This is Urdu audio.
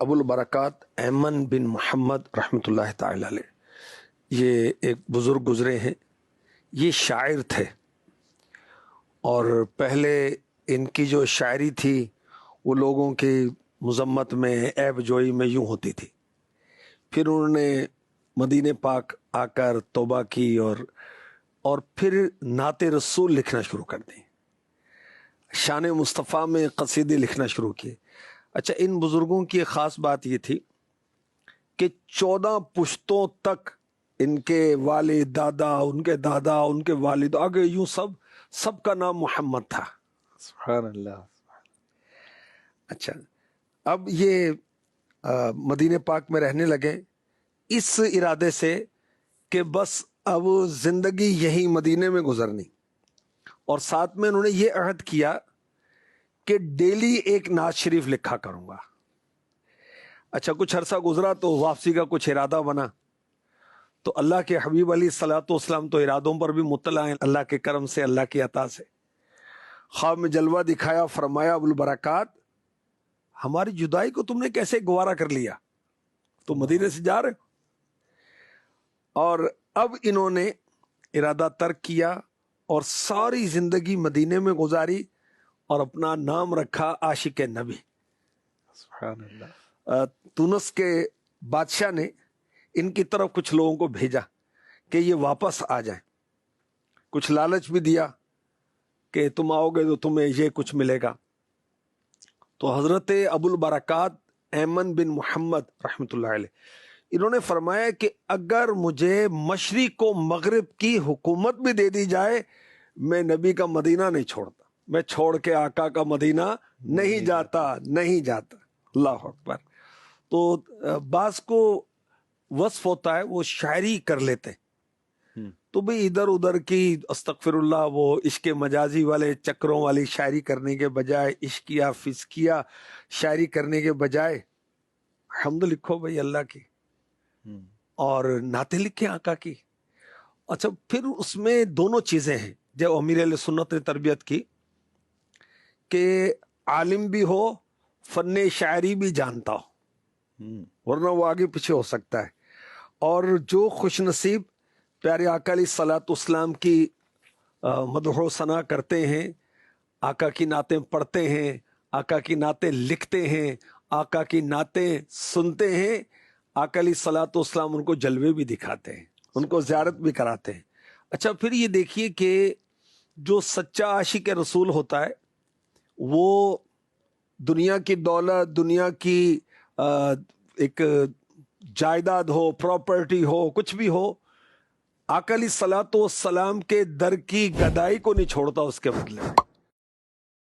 ابو البرکات ایمن بن محمد رحمۃ اللہ تعالی علیہ، یہ ایک بزرگ گزرے ہیں. یہ شاعر تھے اور پہلے ان کی جو شاعری تھی وہ لوگوں کی مذمت میں، عیب جوئی میں یوں ہوتی تھی. پھر انہوں نے مدینہ پاک آ کر توبہ کی اور پھر نعت رسول لکھنا شروع کر دی، شان مصطفیٰ میں قصیدے لکھنا شروع کیے. اچھا، ان بزرگوں کی ایک خاص بات یہ تھی کہ 14 پشتوں تک ان کے والد، دادا، ان کے دادا، ان کے والد، آگے یوں سب کا نام محمد تھا. سبحان اللہ. اچھا، اب یہ مدینہ پاک میں رہنے لگے اس ارادے سے کہ بس اب زندگی یہی مدینے میں گزرنی، اور ساتھ میں انہوں نے یہ عہد کیا کہ ڈیلی ایک نعت شریف لکھا کروں گا. اچھا، کچھ عرصہ گزرا تو واپسی کا کچھ ارادہ بنا، تو اللہ کے حبیب علیہ الصلوۃ والسلام تو ارادوں پر بھی مطلع ہیں، اللہ کے کرم سے، اللہ کی عطا سے. خواب میں جلوہ دکھایا، فرمایا ابو البرکات ہماری جدائی کو تم نے کیسے گوارا کر لیا، تو مدینے سے جا رہے ہو. اور اب انہوں نے ارادہ ترک کیا اور ساری زندگی مدینے میں گزاری اور اپنا نام رکھا عاشق نبی. سبحان اللہ. تونس کے بادشاہ نے ان کی طرف کچھ لوگوں کو بھیجا کہ یہ واپس آ جائیں، کچھ لالچ بھی دیا کہ تم آؤ گے تو تمہیں یہ کچھ ملے گا. تو حضرت ابو البرکات ایمن بن محمد رحمۃ اللہ علیہ انہوں نے فرمایا کہ اگر مجھے مشرق و مغرب کی حکومت بھی دے دی جائے میں نبی کا مدینہ نہیں چھوڑتا، میں چھوڑ کے آقا کا مدینہ نہیں جاتا. اللہ اکبر. تو بعض کو وصف ہوتا ہے وہ شاعری کر لیتے، تو بھی ادھر ادھر کی استغفر اللہ وہ عشق مجازی والے چکروں والی شاعری کرنے کے بجائے، عشقیہ فسقیہ شاعری کرنے کے بجائے حمد لکھو بھائی اللہ کی، اور نعتیں لکھیں آقا کی. اچھا، پھر اس میں دونوں چیزیں ہیں جو امیر علیہ سنت نے تربیت کی کہ عالم بھی ہو، فن شاعری بھی جانتا ہو، ورنہ وہ آگے پیچھے ہو سکتا ہے. اور جو خوش نصیب پیارے آقا علیہ الصلوۃ والسلام کی مدح و ثنا کرتے ہیں، آقا کی نعتیں پڑھتے ہیں، آقا کی نعتیں لکھتے ہیں، آقا کی نعتیں سنتے ہیں، آقا علیہ الصلوۃ والسلام ان کو جلوے بھی دکھاتے ہیں، ان کو زیارت بھی کراتے ہیں. اچھا، پھر یہ دیکھیے کہ جو سچا عاشق رسول ہوتا ہے وہ دنیا کی دولت، دنیا کی ایک جائیداد ہو، پراپرٹی ہو، کچھ بھی ہو، آقا علیہ الصلوۃ والسلام کے در کی گدائی کو نہیں چھوڑتا اس کے بدلے میں.